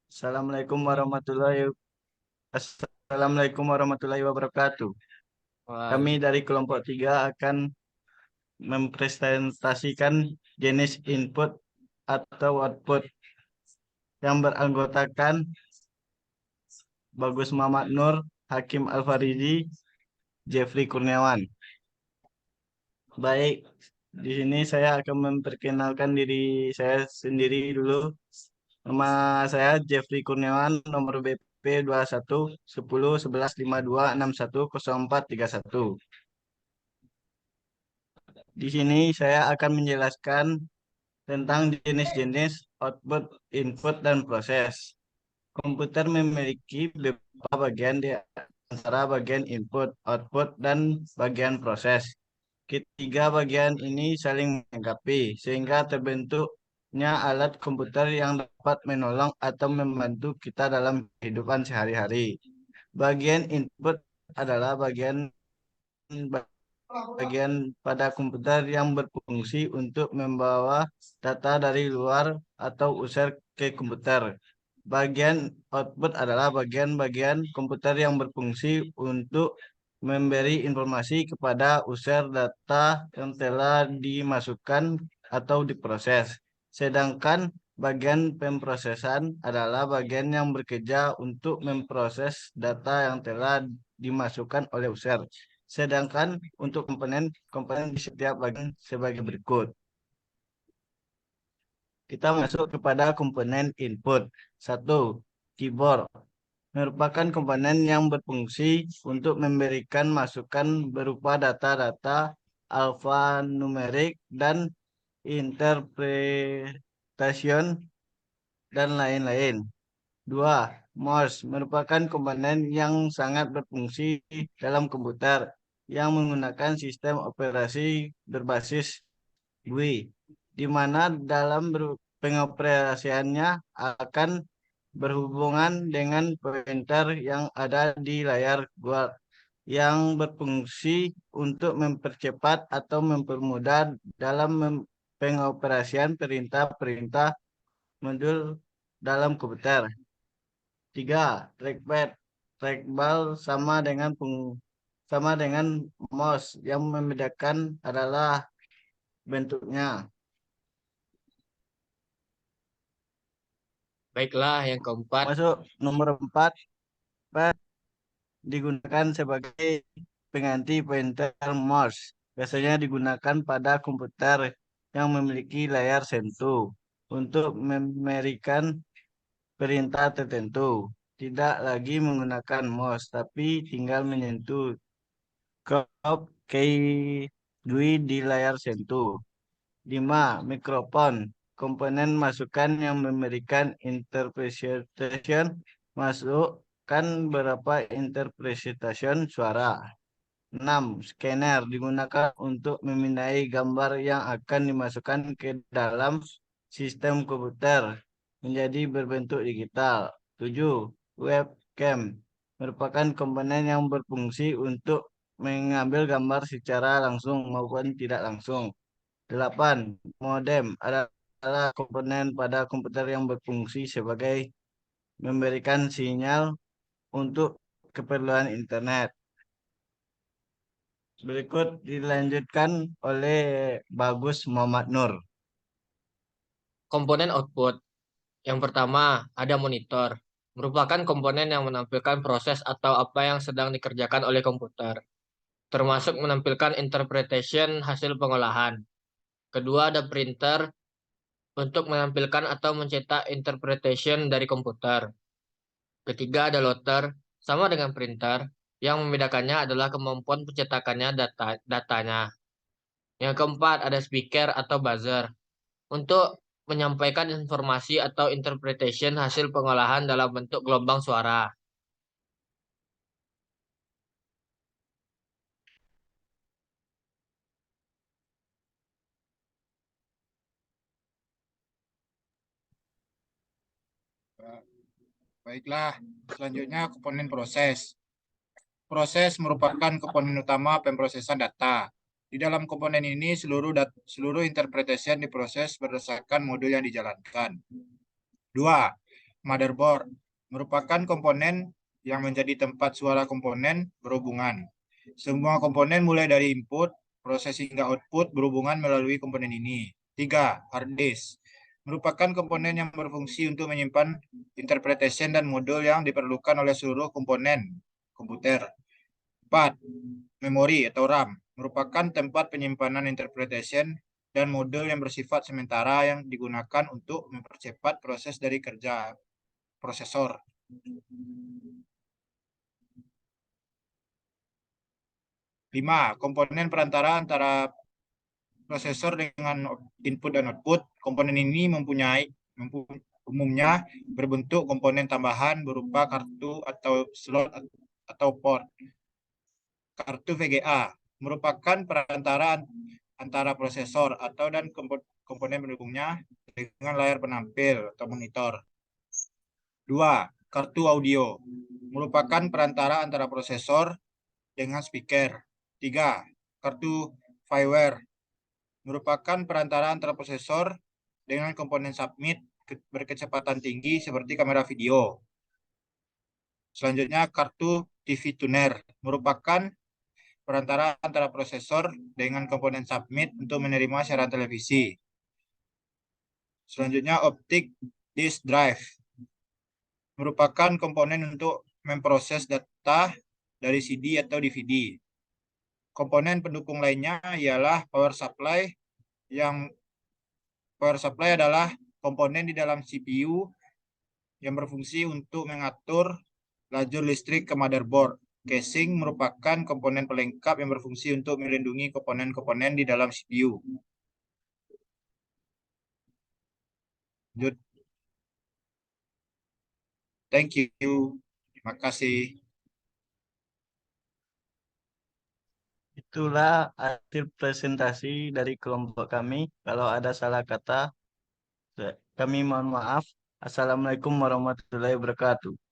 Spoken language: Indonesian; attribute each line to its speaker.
Speaker 1: Assalamualaikum warahmatullahi wabarakatuh. Kami dari kelompok 3 akan mempresentasikan jenis input atau output yang beranggotakan Bagus Muhammad Nur, Hakim Alfaridi, Jeffrey Kurniawan. Baik, di sini saya akan memperkenalkan diri saya sendiri dulu. Nama saya Jeffrey Kurniawan, nomor BP 21 10 11 52 61 04 31. Di sini saya akan menjelaskan tentang jenis-jenis output, input, dan proses. Komputer memiliki beberapa bagian di antara bagian input, output, dan bagian proses. Ketiga bagian ini saling melengkapi sehingga terbentuknya alat komputer yang dapat menolong atau membantu kita dalam kehidupan sehari-hari. Bagian input adalah bagian pada komputer yang berfungsi untuk membawa data dari luar atau user ke komputer. Bagian output adalah bagian-bagian komputer yang berfungsi untuk memberi informasi kepada user data yang telah dimasukkan atau diproses. Sedangkan bagian pemrosesan adalah bagian yang bekerja untuk memproses data yang telah dimasukkan oleh user. Sedangkan untuk komponen di setiap bagian sebagai berikut. Kita masuk kepada komponen input. Satu, keyboard merupakan komponen yang berfungsi untuk memberikan masukan berupa data-data alfanumerik dan interpretation dan lain-lain. Dua, mouse merupakan komponen yang sangat berfungsi dalam komputer yang menggunakan sistem operasi berbasis GUI, di mana dalam pengoperasiannya akan berhubungan dengan pointer yang ada di layar guard yang berfungsi untuk mempercepat atau mempermudah dalam pengoperasian perintah-perintah modul dalam komputer. Tiga, trackpad. Trackball sama dengan mouse, yang membedakan adalah bentuknya.
Speaker 2: Baiklah, yang keempat.
Speaker 1: Masuk nomor 4, pad digunakan sebagai pengganti pointer mouse. Biasanya digunakan pada komputer yang memiliki layar sentuh untuk memberikan perintah tertentu. Tidak lagi menggunakan mouse, tapi tinggal menyentuh Crop key GUI di layar sentuh. 5. Mikrofon. Komponen masukan yang memberikan interpretation, masukkan beberapa interpretation suara. 6. Scanner digunakan untuk memindai gambar yang akan dimasukkan ke dalam sistem komputer menjadi berbentuk digital. 7. Webcam merupakan komponen yang berfungsi untuk mengambil gambar secara langsung maupun tidak langsung. 8. Modem adalah komponen pada komputer yang berfungsi sebagai memberikan sinyal untuk keperluan internet. Berikut dilanjutkan oleh Bagus Muhammad Nur.
Speaker 2: Komponen output. Yang pertama, ada monitor. Merupakan komponen yang menampilkan proses atau apa yang sedang dikerjakan oleh komputer, termasuk menampilkan interpretation hasil pengolahan. Kedua, ada printer untuk menampilkan atau mencetak interpretation dari komputer. Ketiga, ada loader, sama dengan printer. Yang membedakannya adalah kemampuan pencetakannya datanya. Yang keempat, ada speaker atau buzzer untuk menyampaikan informasi atau interpretation hasil pengolahan dalam bentuk gelombang suara.
Speaker 3: Baiklah, selanjutnya komponen proses. Proses merupakan komponen utama pemrosesan data. Di dalam komponen ini, seluruh interpretation diproses berdasarkan modul yang dijalankan. 2. motherboard merupakan komponen yang menjadi tempat suara komponen berhubungan. Semua komponen mulai dari input, proses hingga output berhubungan melalui komponen ini. 3. Hard disk merupakan komponen yang berfungsi untuk menyimpan interpretation dan modul yang diperlukan oleh seluruh komponen komputer. 4. Memori atau RAM merupakan tempat penyimpanan interpretation dan modul yang bersifat sementara yang digunakan untuk mempercepat proses dari kerja prosesor. 5. Komponen perantara antara prosesor dengan input dan output. Komponen ini umumnya berbentuk komponen tambahan berupa kartu atau slot atau port. Kartu VGA merupakan perantara antara prosesor dan komponen pendukungnya dengan layar penampil atau monitor. 2. Kartu audio merupakan perantara antara prosesor dengan speaker. 3. Kartu firmware merupakan perantara antara prosesor dengan komponen submit berkecepatan tinggi seperti kamera video. Selanjutnya, kartu TV tuner merupakan perantara antara prosesor dengan komponen submit untuk menerima siaran televisi. Selanjutnya, optic disk drive merupakan komponen untuk memproses data dari CD atau DVD. Komponen pendukung lainnya ialah power supply, yang power supply adalah komponen di dalam CPU yang berfungsi untuk mengatur lajur listrik ke motherboard. Casing merupakan komponen pelengkap yang berfungsi untuk melindungi komponen-komponen di dalam CPU. Lanjut. Thank you. Terima kasih.
Speaker 1: Itulah hasil presentasi dari kelompok kami. Kalau ada salah kata, kami mohon maaf. Assalamualaikum warahmatullahi wabarakatuh.